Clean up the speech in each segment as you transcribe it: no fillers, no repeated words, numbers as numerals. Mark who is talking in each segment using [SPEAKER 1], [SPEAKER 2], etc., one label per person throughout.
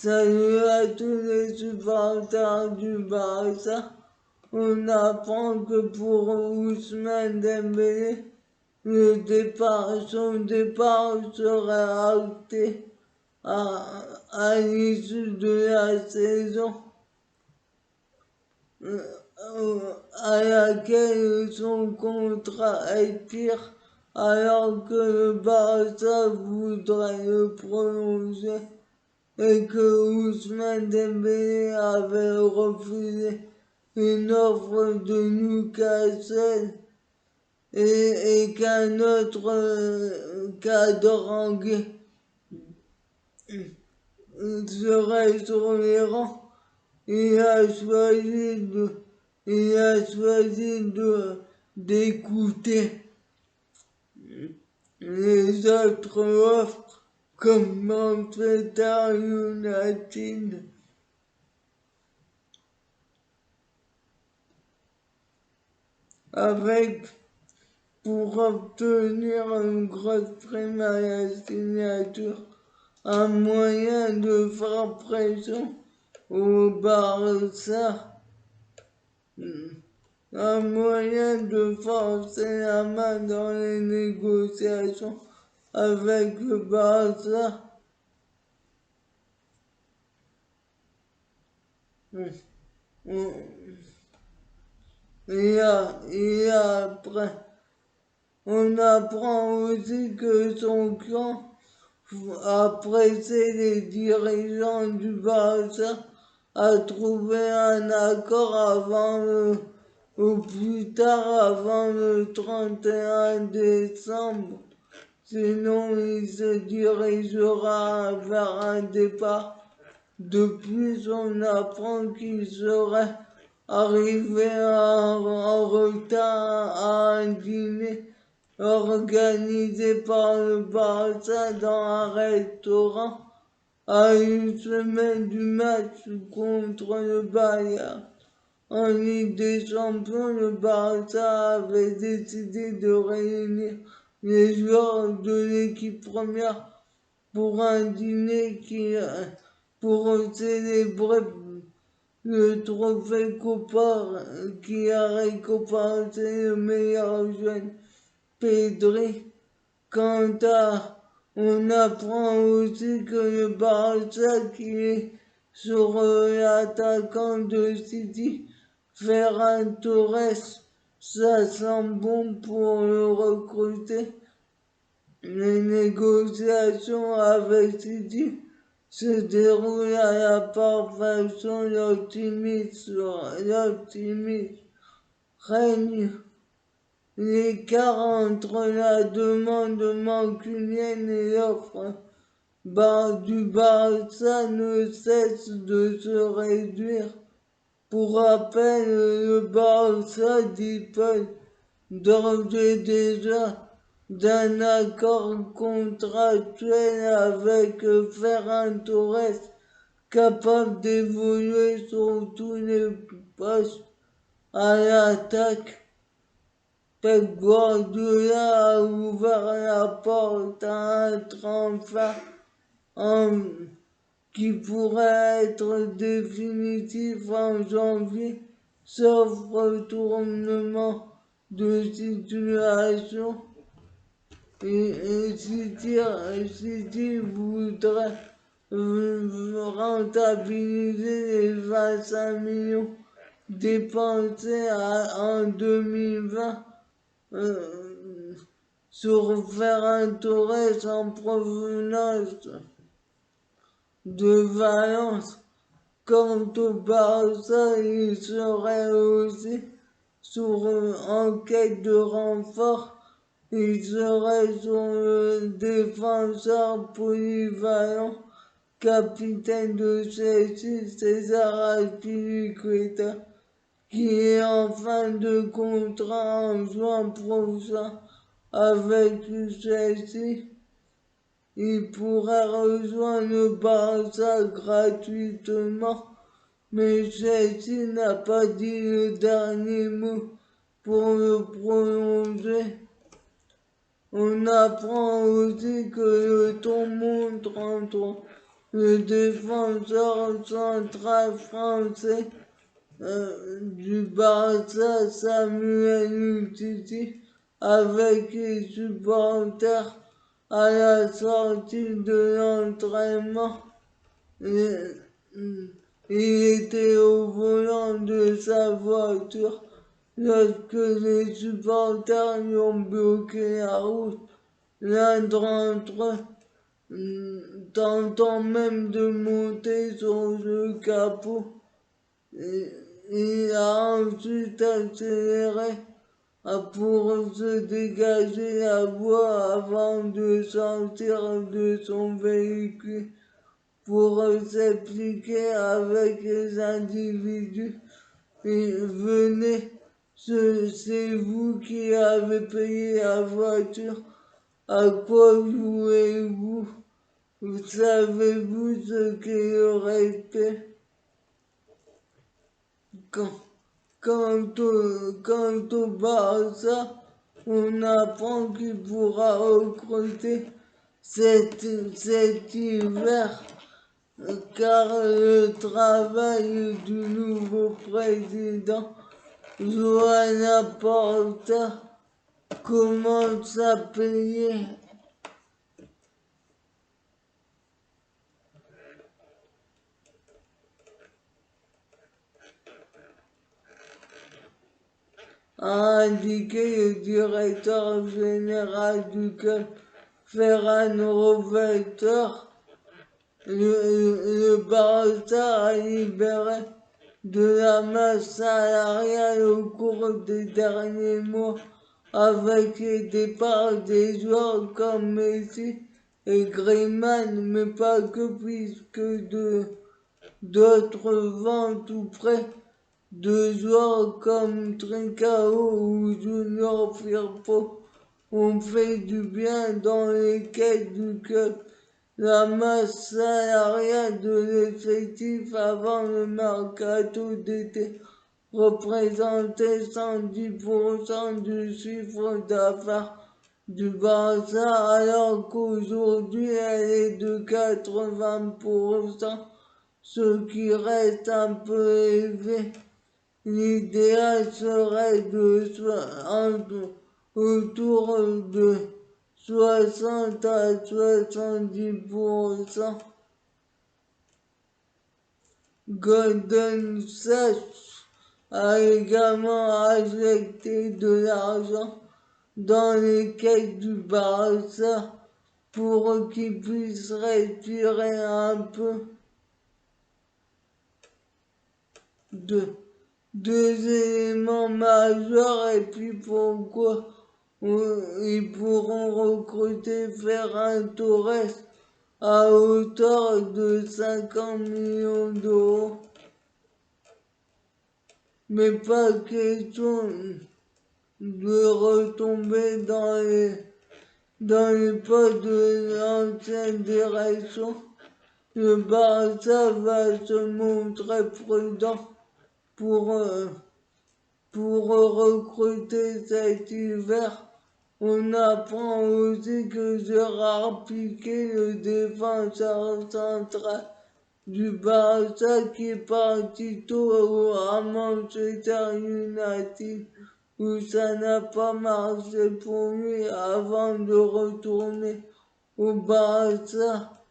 [SPEAKER 1] Salut à tous les supporters du Barça. On apprend que pour Ousmane Dembélé, son départ sera acté à l'issue de la saison à laquelle son contrat expire alors que le Barça voudrait le prolonger et que Ousmane Dembélé avait refusé une offre de Newcastle et qu'un autre cadre anglais serait sur les rangs. Il a choisi d'écouter les autres offres comme Manchester United. Pour obtenir une grosse prime à la signature, un moyen de faire pression au Barça, un moyen de forcer la main dans les négociations avec le Barça. Et après, on apprend aussi que son clan a pressé les dirigeants du Barça à trouver un accord au plus tard avant le 31 décembre. Sinon, il se dirigera vers un départ. De plus, on apprend qu'il serait arrivé en retard à un dîner organisé par le Barça dans un restaurant à une semaine du match contre le Bayern. En Ligue des Champions, le Barça avait décidé de réunir les joueurs de l'équipe première pour un dîner pour célébrer le trophée Copa qui a récompensé le meilleur jeune Pedri. On apprend aussi que le Barça qui est sur l'attaquant de City, Ferran Torres, ça sent bon pour le recruter. Les négociations avec City se déroulent à la perfection, l'optimisme règne. L'écart entre la demande mancunienne et l'offre du Barça ne cesse de se réduire. Pour rappel, le Barça dispose d'ores et déjà d'un accord contractuel avec Ferran Torres, capable d'évoluer sur tous les postes à l'attaque. Pep Guardiola a ouvert la porte à un transfert qui pourrait être définitif en janvier, sauf retournement de situation. Et City voudrait rentabiliser les 25 millions dépensés en 2020 sur Ferran Torres en provenance de Valence. Quant au Barça, il serait aussi en quête de renfort. Il serait sur le défenseur polyvalent, capitaine de Chelsea, César Azpilicueta, qui est en fin de contrat en juin prochain avec Chelsea. Il pourrait rejoindre le Barça gratuitement, mais Chelsea n'a pas dit le dernier mot pour le prolonger. On apprend aussi que le ton monte entre le défenseur central français du Barça, Samuel Umtiti, avec les supporters à la sortie de l'entraînement. Il était au volant de sa voiture lorsque les supporters lui ont bloqué la route. L'un d'entre eux, tentant même de monter sur le capot, il a ensuite accéléré pour se dégager la voie avant de sortir de son véhicule pour s'appliquer avec les individus. Et venez, c'est vous qui avez payé la voiture. À quoi jouez-vous? Savez-vous ce qu'est le respect? Quant au Barça, on apprend qu'il pourra recruter cet hiver, car le travail du nouveau président Joan Laporta commence à payer. A indiqué le directeur général du club, Ferran Rovetter. Le Barça a libéré de la masse salariale au cours des derniers mois avec les départs des joueurs comme Messi et Griezmann, mais pas que, puisque d'autres ventes ou prêts de joueurs comme Trincao ou Junior Firpo ont fait du bien dans les quêtes du club. La masse salariale de l'effectif avant le mercato d'été représentait 110% du chiffre d'affaires du Barça, alors qu'aujourd'hui elle est de 80%, ce qui reste un peu élevé. L'idéal serait autour de 60 à 70%. Golden Sachs a également injecté de l'argent dans les caisses du Barça pour qu'ils puissent respirer un peu. Deux éléments majeurs, et puis pourquoi ils pourront recruter Ferran Torres à hauteur de 50 millions d'euros. Mais pas question de retomber dans les pas de l'ancienne direction. Le Barça va se montrer prudent pour recruter cet hiver. On apprend aussi que Gérard Piqué, le défenseur central du Barça, qui est parti tôt à Manchester United, où ça n'a pas marché pour lui avant de retourner au Barça,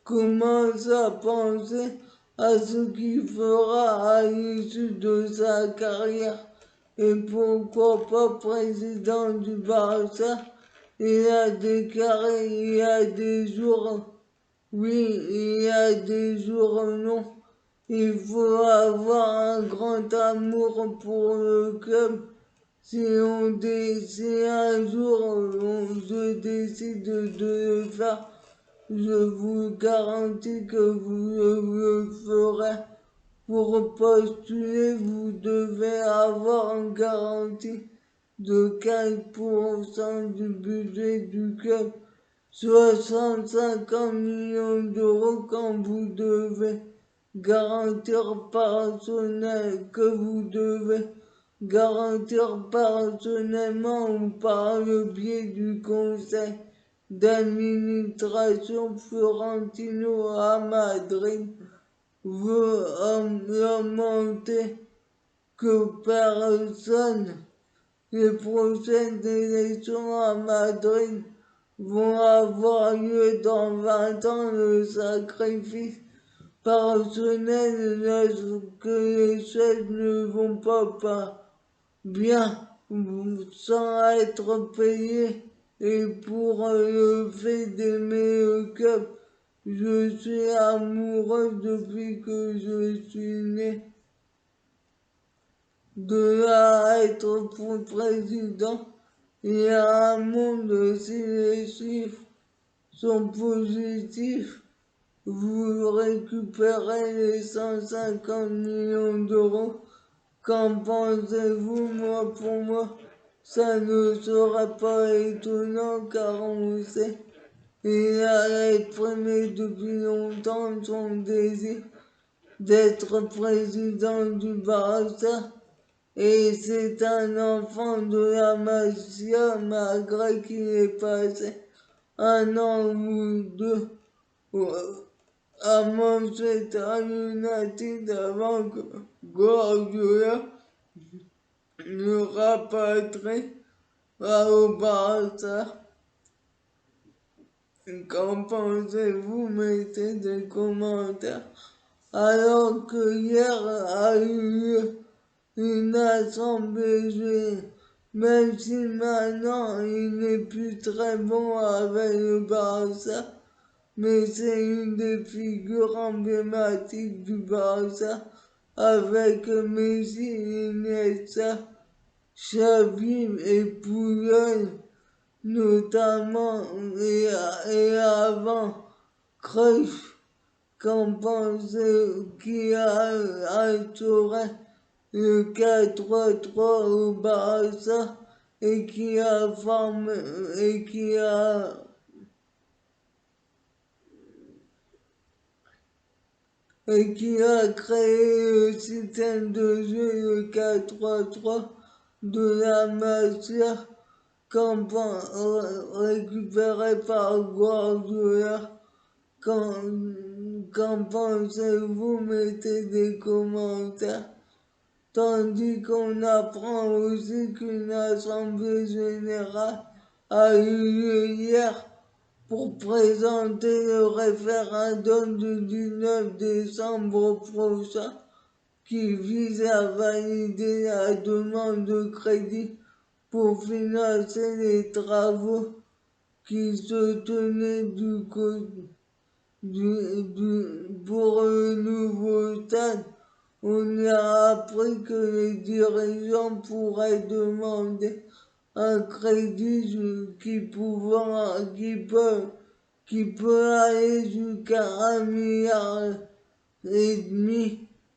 [SPEAKER 1] commence à penser à ce qu'il fera à l'issue de sa carrière. Et pourquoi pas président du Barça? Il a déclaré il y a des jours oui, il y a des jours non. Il faut avoir un grand amour pour le club. Si un jour je décide de le faire, je vous garantis que vous le ferez. Pour postuler, vous devez avoir une garantie de 15% du budget du club, soit 150 millions d'euros quand vous devez garantir personnellement ou par le biais du conseil d'administration Florentino à Madrid veut augmenter que personne. Les prochaines élections à Madrid vont avoir lieu dans 20 ans. Le sacrifice personnel laisse que les choses ne vont pas bien sans être payé. Et pour le fait d'aimer le club, je suis amoureux depuis que je suis né. De là à être pour président, il y a un monde si les chiffres sont positifs. Vous récupérez les 150 millions d'euros. Qu'en pensez-vous? Moi, pour moi, ça ne serait pas étonnant car on sait. Il a exprimé depuis longtemps son désir d'être président du Barça. Et c'est un enfant de la Masia malgré qu'il ait passé un an ou deux à Manchester United avant que Guardiola le rapatrie au Barça. Qu'en pensez-vous? Mettez des commentaires. Alors que hier a eu lieu une assemblée, même si maintenant il n'est plus très bon avec le Barça, mais c'est une des figures emblématiques du Barça avec Messi, Iniesta, Xavi et Puyol notamment et avant Cruyff. Qu'en pensez qui a instauré le 4-3 au Barça et qui a formé et qui a créé le système de jeu le 4-3-3 de la Masia récupéré par Guardiola. Qu'en pensez-vous? Mettez des commentaires. Tandis qu'on apprend aussi qu'une assemblée générale a eu lieu hier pour présenter le référendum du 19 décembre prochain qui vise à valider la demande de crédit pour financer les travaux qui se tenaient pour le nouveau stade. On a appris que les dirigeants pourraient demander un crédit qui peut aller jusqu'à 1,5 milliard,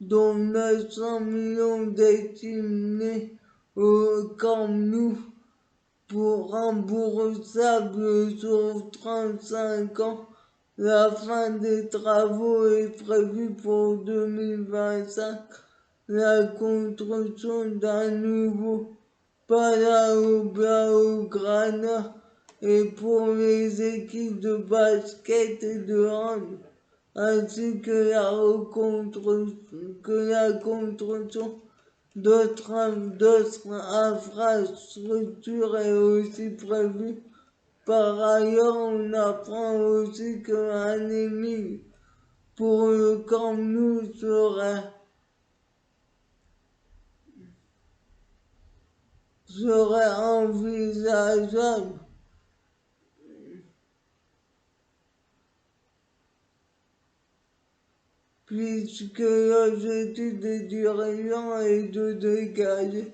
[SPEAKER 1] dont 900 millions destinés au Camp Nou pour remboursable sur 35 ans. La fin des travaux est prévue pour 2025. La construction d'un nouveau Palau Blaugrana et pour les équipes de basket et de hand, ainsi que la construction d'autres infrastructures est aussi prévue. Par ailleurs, on apprend aussi qu'un émile pour le Camp Nou serait envisageable. Puisque l'objectif des dirigeants est de dégager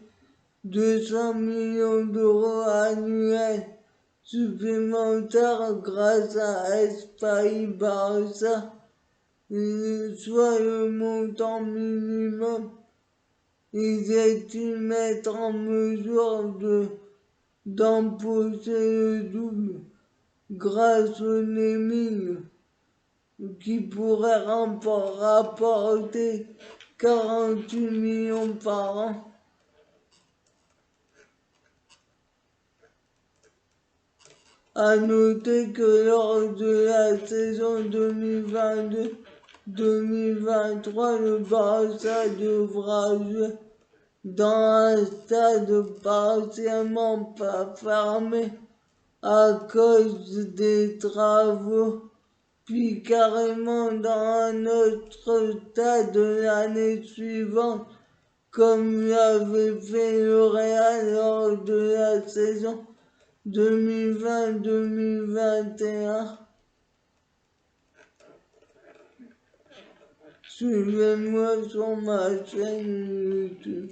[SPEAKER 1] 200 millions d'euros annuels supplémentaires grâce à Espagne Barça, soit le montant minimum. Ils estiment être en mesure d'empocher le double grâce au naming qui pourrait rapporter 48 millions par an. À noter que lors de la saison 2022-2023, le Barça devra jouer dans un stade partiellement pas fermé à cause des travaux, puis carrément dans un autre stade l'année suivante, comme l'avait fait le Real lors de la saison 2020-2021. Suivez-moi sur ma chaîne YouTube.